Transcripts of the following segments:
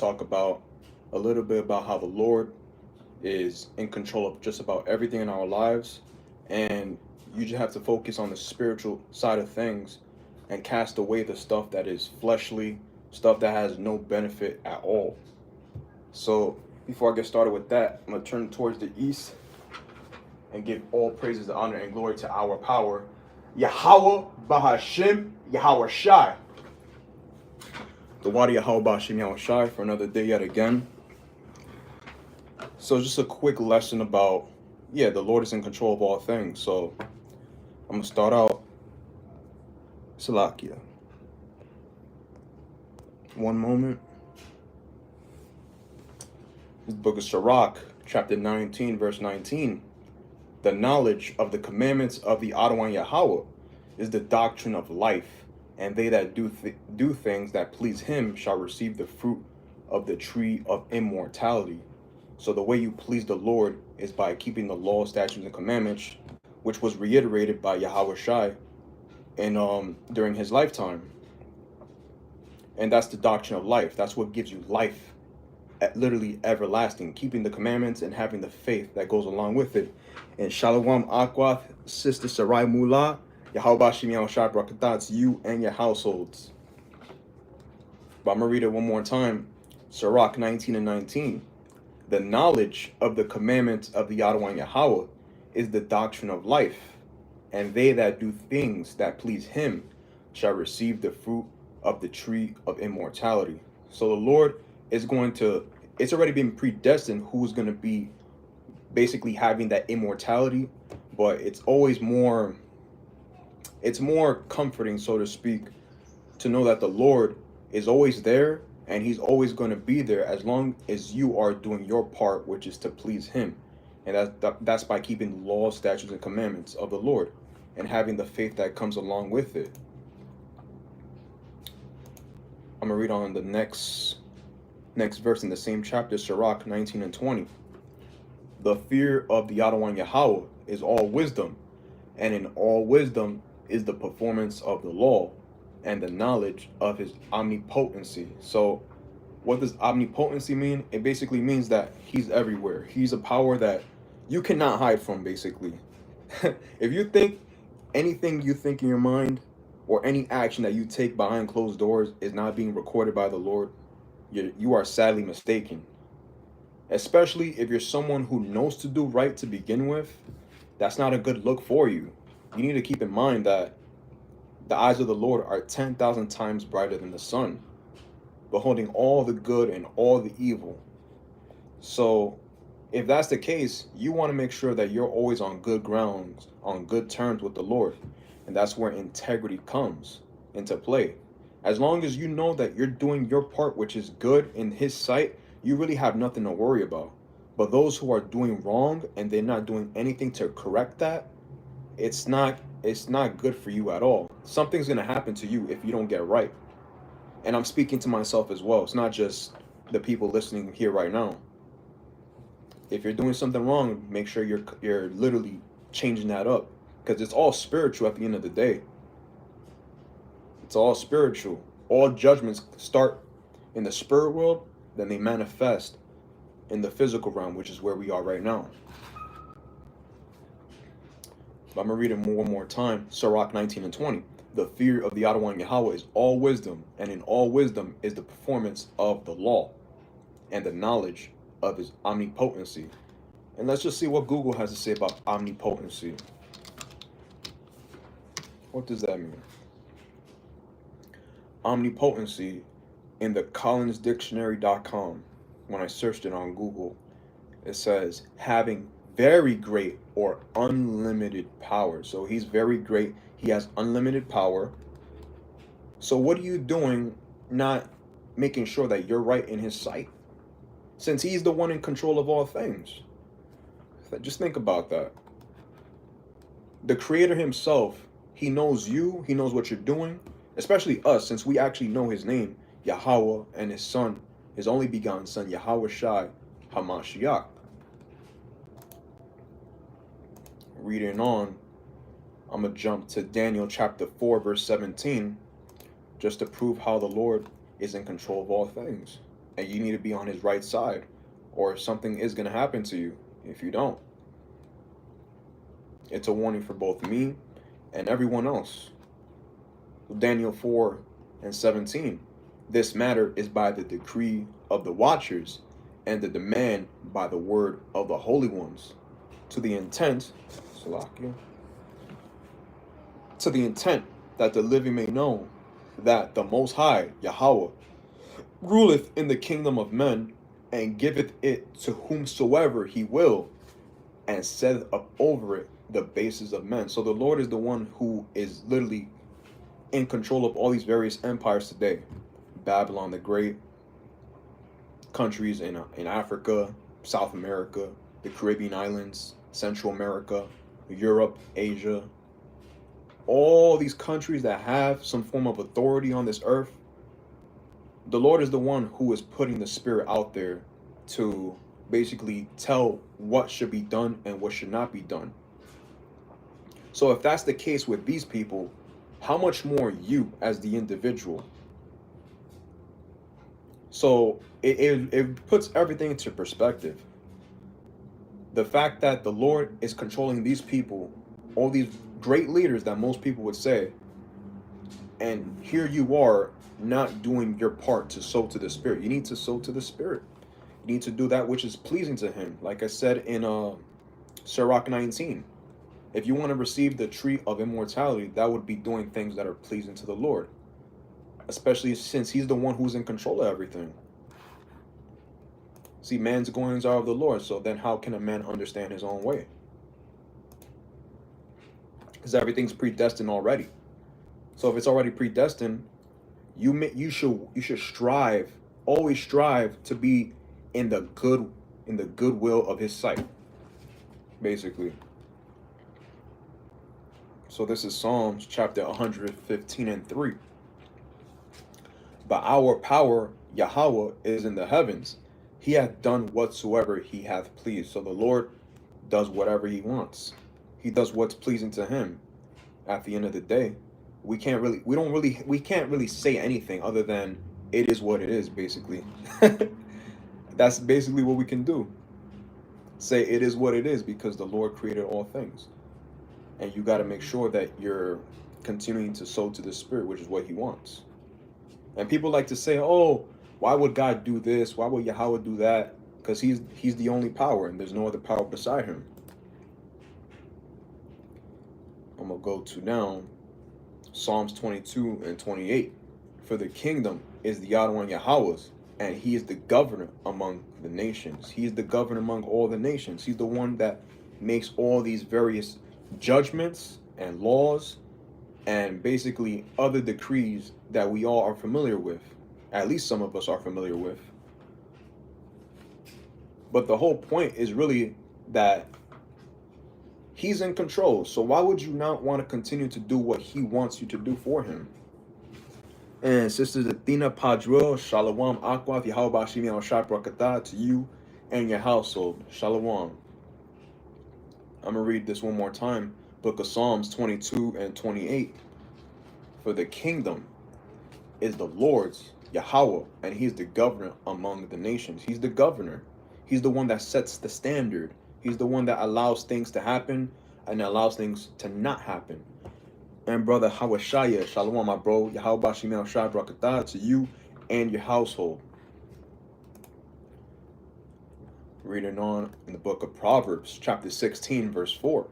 talk about a little bit about how the Lord is in control of just about everything in our lives, and you just have to focus on the spiritual side of things and cast away the stuff that is fleshly, stuff that has no benefit at all. So, before I get started with that, I'm gonna turn towards the east and give all praises, honor, and glory to our power, Yahweh Bahashim Yahweh Shai. The Wadi Yahweh Bahashim Yahweh Shai for another day yet again. So just a quick lesson about, the Lord is in control of all things. So I'm gonna start out Salakia. One moment. This book of Sirach, chapter 19, verse 19. The knowledge of the commandments of the Adonai Yahweh is the doctrine of life, and they that do things that please him shall receive the fruit of the tree of immortality. So the way you please the Lord is by keeping the law, statutes, and commandments, which was reiterated by Yahweh Shai in during his lifetime. And that's the doctrine of life. That's what gives you life, literally everlasting, keeping the commandments and having the faith that goes along with it. And Shalom Akwath, Sister Sarai Mullah, Yahweh Bashim Yahweh Shai Brakatats, you and your households. But I'm going to read it one more time. Sirach 19 and 19. The knowledge of the commandments of the Adonai Yahweh is the doctrine of life, and they that do things that please him shall receive the fruit of the tree of immortality. So the Lord is going to, it's already been predestined who's going to be basically having that immortality, but it's more comforting, so to speak, to know that the Lord is always there, and he's always going to be there as long as you are doing your part, which is to please him. And that's by keeping the laws, statutes, and commandments of the Lord and having the faith that comes along with it. I'm going to read on the next verse in the same chapter, Sirach 19 and 20. The fear of the Adonai Yahweh is all wisdom, and in all wisdom is the performance of the law and the knowledge of his omnipotency. So what does omnipotency mean? It basically means that he's everywhere. He's a power that you cannot hide from, basically. If you think anything you think in your mind or any action that you take behind closed doors is not being recorded by the Lord, you are sadly mistaken. Especially if you're someone who knows to do right to begin with, that's not a good look for you. You need to keep in mind that the eyes of the Lord are 10,000 times brighter than the sun, beholding all the good and all the evil. So if that's the case, you want to make sure that you're always on good grounds, on good terms with the Lord. And that's where integrity comes into play. As long as you know that you're doing your part, which is good in his sight, you really have nothing to worry about. But those who are doing wrong and they're not doing anything to correct that, it's not good for you at all. Something's going to happen to you if you don't get right. And I'm speaking to myself as well. It's not just the people listening here right now. If you're doing something wrong, make sure you're literally changing that up, because it's all spiritual at the end of the day. It's all spiritual. All judgments start in the spirit world, then they manifest in the physical realm, which is where we are right now. I'm going to read it one more time. Sirach 19 and 20. The fear of the Adonai Yahweh is all wisdom, and in all wisdom is the performance of the law and the knowledge of his omnipotency. And let's just see what Google has to say about omnipotency. What does that mean? Omnipotency in the collinsdictionary.com, when I searched it on Google, it says having very great or unlimited power. So he's very great. He has unlimited power. So what are you doing not making sure that you're right in his sight? Since he's the one in control of all things. Just think about that. The creator himself, he knows you, he knows what you're doing, especially us, since we actually know his name, Yahweh, and his son, his only begotten son, Yahweh Shai HaMashiach. Reading on, I'm going to jump to Daniel chapter 4, verse 17, just to prove how the Lord is in control of all things. and you need to be on his right side, or something is going to happen to you if you don't. It's a warning for both me and everyone else. Daniel 4:17. This matter is by the decree of the watchers, and the demand by the word of the holy ones, to the intent, Salakia, to the intent that the living may know that the Most High, Yahweh, ruleth in the kingdom of men, and giveth it to whomsoever he will, and setteth up over it the bases of men. So the Lord is the one who is literally in control of all these various empires today. Babylon the Great, countries in Africa, South America, the Caribbean islands, Central America, Europe, Asia. All these countries that have some form of authority on this earth, the Lord is the one who is putting the Spirit out there to basically tell what should be done and what should not be done. So if that's the case with these people, how much more you as the individual? So it puts everything into perspective. The fact that the Lord is controlling these people, all these great leaders that most people would say, and here you are not doing your part to sow to the Spirit. You need to sow to the Spirit. You need to do that which is pleasing to him. Like I said in Sirach 19. If you want to receive the tree of immortality, that would be doing things that are pleasing to the Lord. Especially since he's the one who's in control of everything. See, man's goings are of the Lord, so then how can a man understand his own way? Because everything's predestined already. So if it's already predestined, you should strive, always strive to be in the goodwill of his sight, basically. So this is Psalms chapter 115:3. But our power, Yahweh, is in the heavens. He hath done whatsoever he hath pleased. So the Lord does whatever he wants. He does what's pleasing to him. At the end of the day, we can't really say anything other than it is what it is, basically. That's basically what we can do. Say it is what it is because the Lord created all things. And you got to make sure that you're continuing to sow to the Spirit, which is what he wants. And people like to say, oh, why would God do this? Why would Yahweh do that? Because he's the only power and there's no other power beside him. I'm going to go to now Psalms 22:28. For the kingdom is the Yahweh Yahweh's, and he is the governor among the nations. He is the governor among all the nations. He's the one that makes all these various judgments and laws and basically other decrees that we all are familiar with. At least some of us are familiar with. But the whole point is really that he's in control. So why would you not want to continue to do what he wants you to do for him? And Sisters Athena Padril, Shalom Akwath, Yahweh Bashimi Al Shai Brakatah to you and your household. Shalom. I'm going to read this one more time. Book of Psalms 22:28. For the kingdom is the Lord's, Yahweh, and he's the governor among the nations. He's the governor. He's the one that sets the standard. He's the one that allows things to happen and allows things to not happen. And brother Hawashaya, Shalom, my bro, Yahweh Bashim El Shai Brakatah to you and your household. Reading on in the book of Proverbs, chapter 16, verse 4.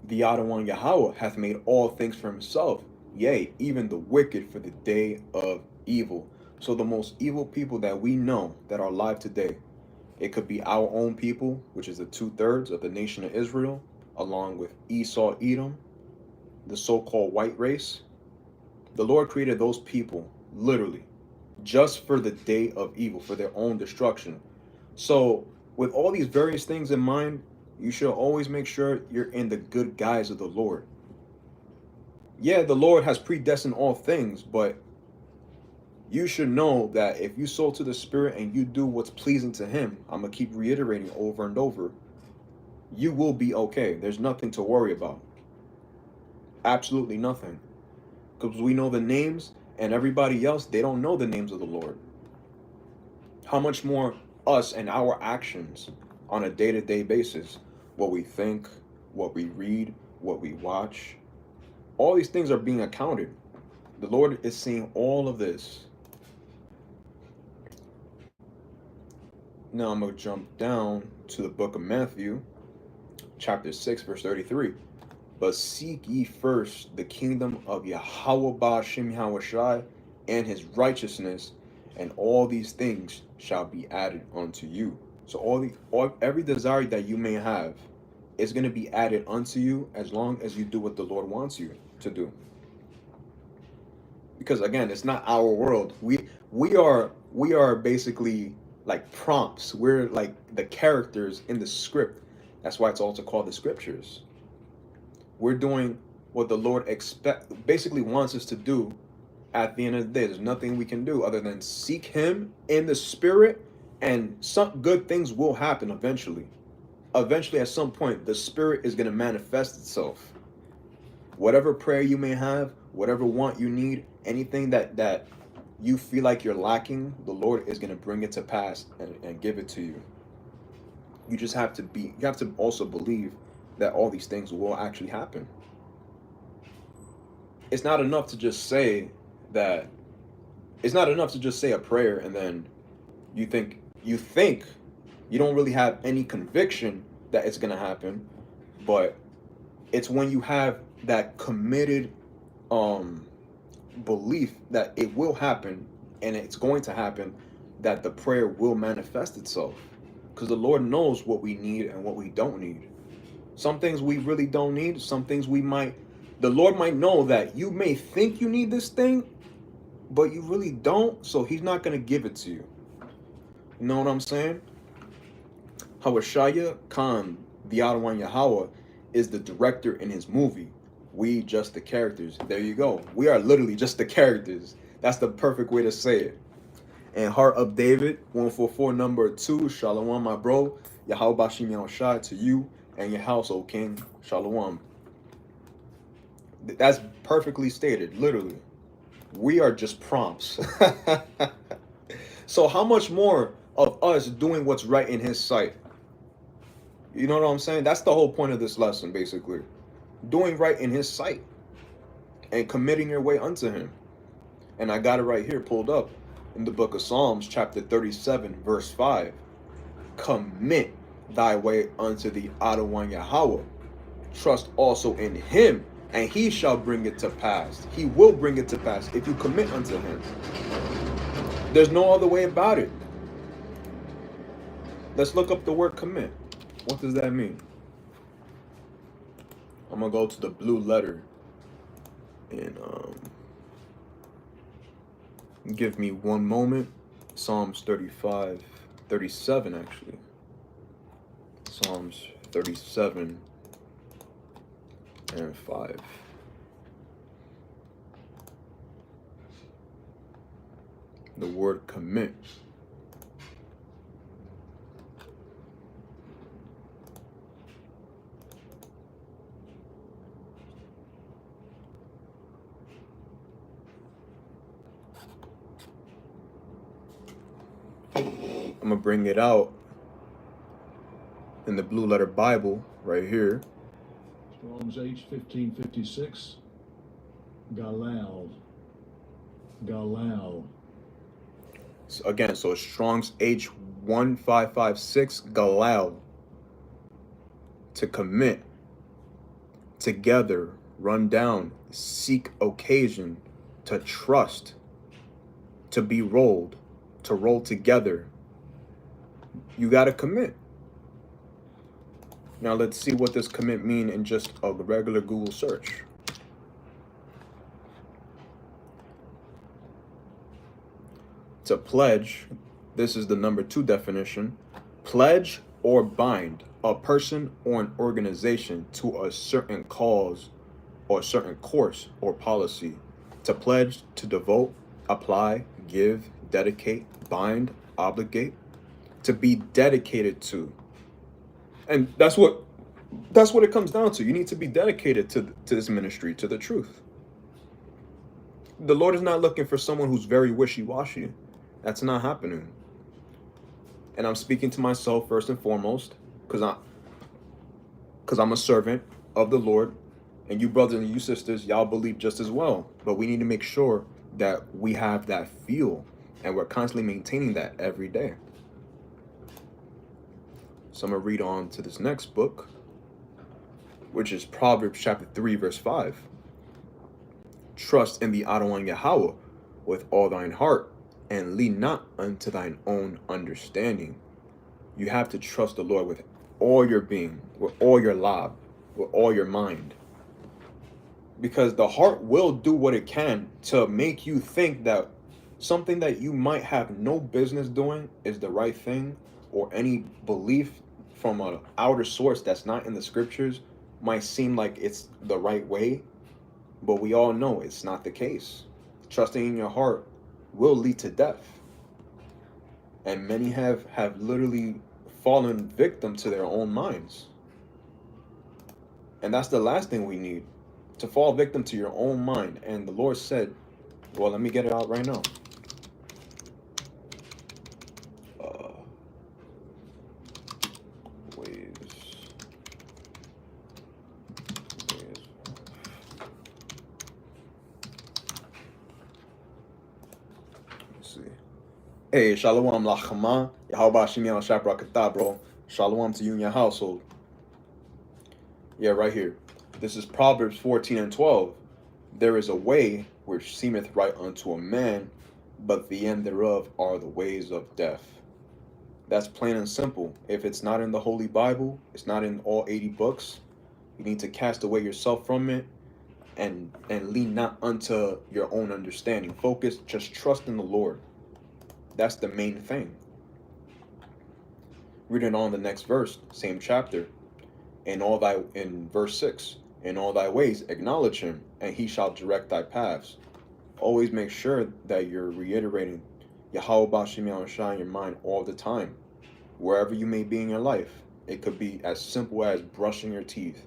The Yahweh Yahweh hath made all things for himself, yea, even the wicked for the day of evil. So the most evil people that we know that are alive today, it could be our own people, which is the 2/3 of the nation of Israel, along with Esau, Edom, the so-called white race. The Lord created those people, literally, just for the day of evil, for their own destruction. So with all these various things in mind, you should always make sure you're in the good guise of the Lord. Yeah, the Lord has predestined all things, but you should know that if you sow to the Spirit and you do what's pleasing to him, I'm going to keep reiterating over and over, you will be okay. There's nothing to worry about. Absolutely nothing. Because we know the names, and everybody else, they don't know the names of the Lord. How much more us and our actions on a day-to-day basis, what we think, what we read, what we watch, all these things are being accounted. The Lord is seeing all of this. Now I'm going to jump down to the book of Matthew, chapter 6, verse 33. But seek ye first the kingdom of Yahweh Ba'ashem Yahushai and his righteousness, and all these things shall be added unto you. So every desire that you may have is going to be added unto you as long as you do what the Lord wants you to do. Because again, it's not our world. We are basically like prompts. We're like the characters in the script. That's why it's also called the scriptures. We're doing what the Lord basically wants us to do. At the end of the day, there's nothing we can do other than seek him in the spirit, and some good things will happen eventually. Eventually, at some point, the spirit is going to manifest itself. Whatever prayer you may have, whatever want you need, anything that you feel like you're lacking, the Lord is going to bring it to pass and give it to you. You just have to also believe that all these things will actually happen. It's not enough to just say a prayer and then you think you don't really have any conviction that it's going to happen, but it's when you have that committed belief that it will happen and it's going to happen, that the prayer will manifest itself. Because the Lord knows what we need and what we don't need. Some things we really don't need. Some things the Lord might know that you may think you need this thing, but you really don't. So he's not going to give it to you. You know what I'm saying? Hawashaya Khan, the Adawan Yahweh, is the director in his movie. We just the characters. There you go. We are literally just the characters. That's the perfect way to say it. And Heart of David, 144, number 2, Shalom, my bro. Yahweh Bashim Yahushai to you and your house, O King. Shalom. That's perfectly stated, literally. We are just prompts. So how much more of us doing what's right in his sight? You know what I'm saying? That's the whole point of this lesson, basically. Doing right in his sight and committing your way unto him. And I got it right here pulled up in the book of Psalms, chapter 37, verse 5. Commit thy way unto the Adawan Yahweh. Trust also in him, and he shall bring it to pass. He will bring it to pass if you commit unto him. There's no other way about it. Let's look up the word commit. What does that mean? I'm going to go to the blue letter and give me one moment. Psalms 37 actually. Psalms 37 and 5. The word commit. I'm going to bring it out in the blue letter Bible right here. Strong's H 1556. Galal. Galal. So again, so Strong's H 1556, Galal. To commit, together, run down, seek occasion, to trust, to be rolled, to roll together. You got to commit. Now let's see what this commit mean in just a regular Google search. To pledge, this is the number 2 definition. Pledge or bind a person or an organization to a certain cause or certain course or policy. To pledge, to devote, apply, give, dedicate, bind, obligate. To be dedicated to. And that's what it comes down to. You need to be dedicated to this ministry, to the truth. The Lord is not looking for someone who's very wishy-washy. That's not happening. and I'm speaking to myself first and foremost, because I'm a servant of the Lord, and you brothers and you sisters, y'all believe just as well. But we need to make sure that we have that feel, and we're constantly maintaining that every day. So I'm gonna read on to this next book, which is Proverbs chapter 3, verse 5. Trust in the Adonai Yahweh with all thine heart, and lean not unto thine own understanding. You have to trust the Lord with all your being, with all your lab, with all your mind. Because the heart will do what it can to make you think that something that you might have no business doing is the right thing, or any belief from an outer source that's not in the scriptures might seem like it's the right way, but we all know it's not the case. Trusting in your heart will lead to death. And many have literally fallen victim to their own minds. And that's the last thing we need, to fall victim to your own mind. And the Lord said, well, let me get it out right now. Hey, Shalom Lachama, Yahweh Shimi al Shaprakata, bro. Shalom to you and your household. Yeah, right here. This is Proverbs 14 and 12. There is a way which seemeth right unto a man, but the end thereof are the ways of death. That's plain and simple. If it's not in the Holy Bible, it's not in all 80 books, you need to cast away yourself from it and lean not unto your own understanding. Focus, just trust in the Lord. That's the main thing. Reading on the next verse, same chapter. In verse 6, in all thy ways acknowledge him, and he shall direct thy paths. Always make sure that you're reiterating Yahweh Bashim Yahushua in your mind all the time. Wherever you may be in your life. It could be as simple as brushing your teeth,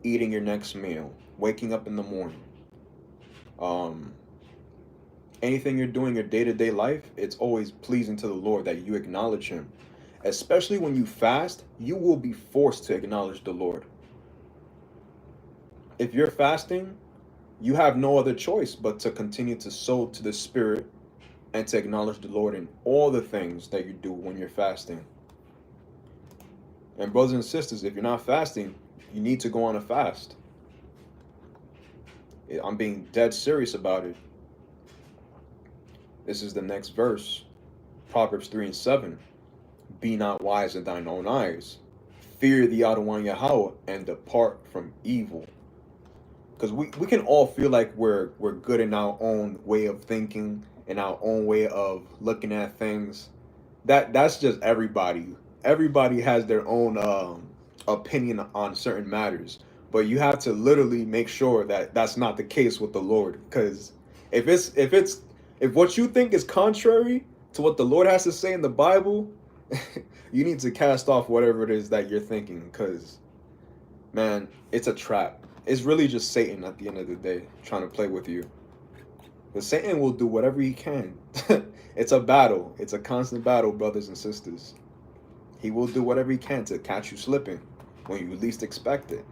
eating your next meal, waking up in the morning. Anything you're doing in your day-to-day life, it's always pleasing to the Lord that you acknowledge him. Especially when you fast, you will be forced to acknowledge the Lord. If you're fasting, you have no other choice but to continue to sow to the Spirit and to acknowledge the Lord in all the things that you do when you're fasting. And brothers and sisters, if you're not fasting, you need to go on a fast. I'm being dead serious about it. This is the next verse, Proverbs 3 and 7. Be not wise in thine own eyes. Fear the Adonai Yahweh and depart from evil. Because we can all feel like we're good in our own way of thinking, in our own way of looking at things. That's just everybody. Everybody has their own opinion on certain matters. But you have to literally make sure that that's not the case with the Lord. Because if what you think is contrary to what the Lord has to say in the Bible, you need to cast off whatever it is that you're thinking, because, man, it's a trap. It's really just Satan at the end of the day trying to play with you. But Satan will do whatever he can. It's a battle. It's a constant battle, brothers and sisters. He will do whatever he can to catch you slipping when you least expect it.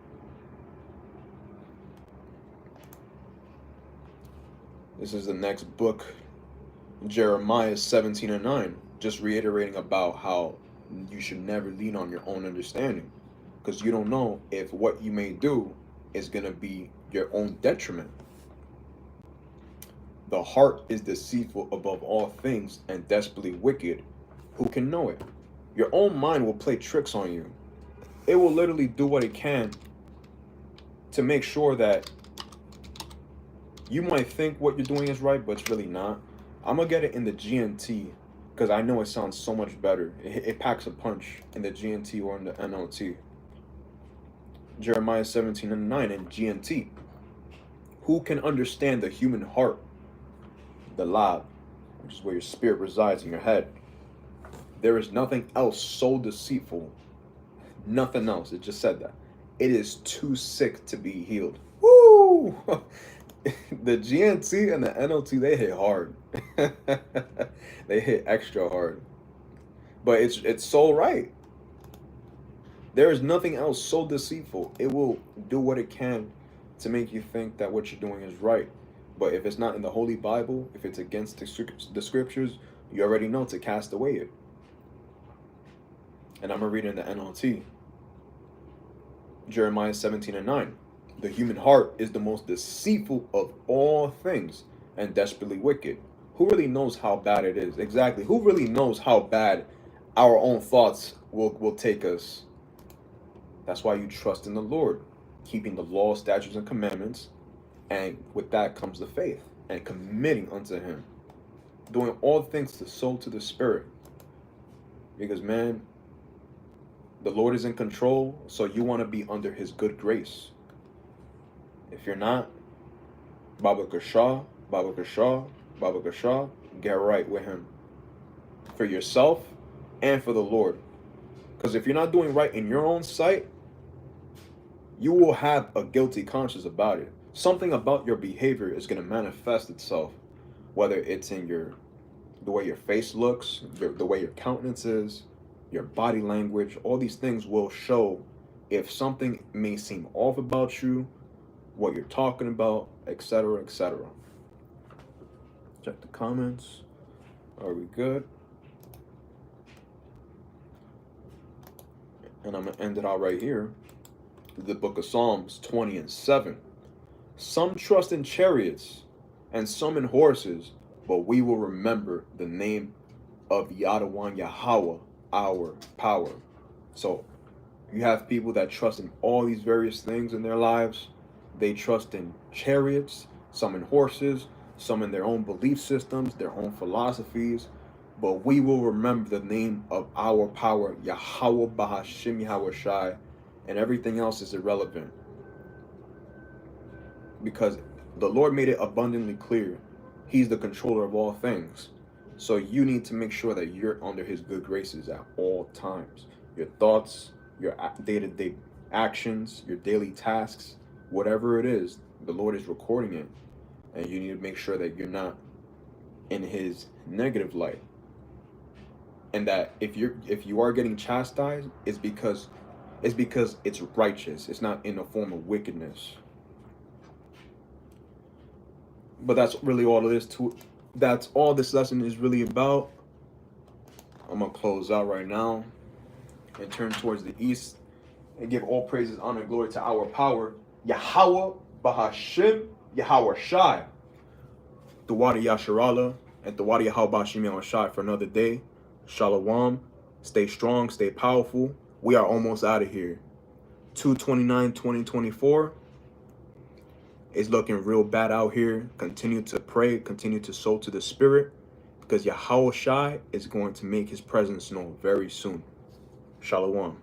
This is the next book, Jeremiah 17 and 9, just reiterating about how you should never lean on your own understanding, because you don't know if what you may do is going to be your own detriment. The heart is deceitful above all things and desperately wicked. Who can know it? Your own mind will play tricks on you. It will literally do what it can to make sure that you might think what you're doing is right, but it's really not. I'm going to get it in the GNT because I know it sounds so much better. It packs a punch in the GNT or in the NLT. Jeremiah 17 and 9 in GNT. Who can understand the human heart? The Lab, which is where your spirit resides in your head. There is nothing else so deceitful. Nothing else. It just said that. It is too sick to be healed. Woo! The GNT and the NLT, they hit hard. They hit extra hard. But it's so right. There is nothing else so deceitful. It will do what it can to make you think that what you're doing is right. But if it's not in the Holy Bible, if it's against the scriptures, you already know to cast away it. And I'm going to read in the NLT. Jeremiah 17:9. The human heart is the most deceitful of all things and desperately wicked. Who really knows how bad it is? Exactly. Who really knows how bad our own thoughts will take us? That's why you trust in the Lord, keeping the law, statutes, and commandments. And with that comes the faith and committing unto Him. Doing all things to soul to the Spirit. Because, man, the Lord is in control, so you want to be under His good grace. If you're not, Baba Kasha, Baba Kasha, Baba Kasha, get right with Him. For yourself and for the Lord. Because if you're not doing right in your own sight, you will have a guilty conscience about it. Something about your behavior is going to manifest itself, whether it's in the way your face looks, the way your countenance is, your body language. All these things will show if something may seem off about you, what you're talking about, etc., etc. Check the comments. Are we good? And I'm going to end it out right here. The book of Psalms 20:7. Some trust in chariots and some in horses, but we will remember the name of Yadawan Yahweh, our power. So you have people that trust in all these various things in their lives. They trust in chariots, some in horses, some in their own belief systems, their own philosophies. But we will remember the name of our power, Yahweh Bahashim Yahweh Shai, and everything else is irrelevant. Because the Lord made it abundantly clear. He's the controller of all things. So you need to make sure that you're under His good graces at all times. Your thoughts, your day-to-day actions, your daily tasks, whatever it is, the Lord is recording it. And you need to make sure that you're not in His negative light. And that if you are getting chastised, it's because it's righteous. It's not in a form of wickedness. But that's really all it is to. That's all this lesson is really about. I'm gonna close out right now and turn towards the east and give all praises, honor, and glory to our power, Yahweh Bahashim Yahweh Shai. Dawadi Yasharala and Dawadi Yahweh Bahashim Yahweh Shai for another day. Shalom. Stay strong, stay powerful. We are almost out of here. 2/29/2024 is looking real bad out here. Continue to pray, continue to sow to the Spirit, because Yahweh Shai is going to make His presence known very soon. Shalom.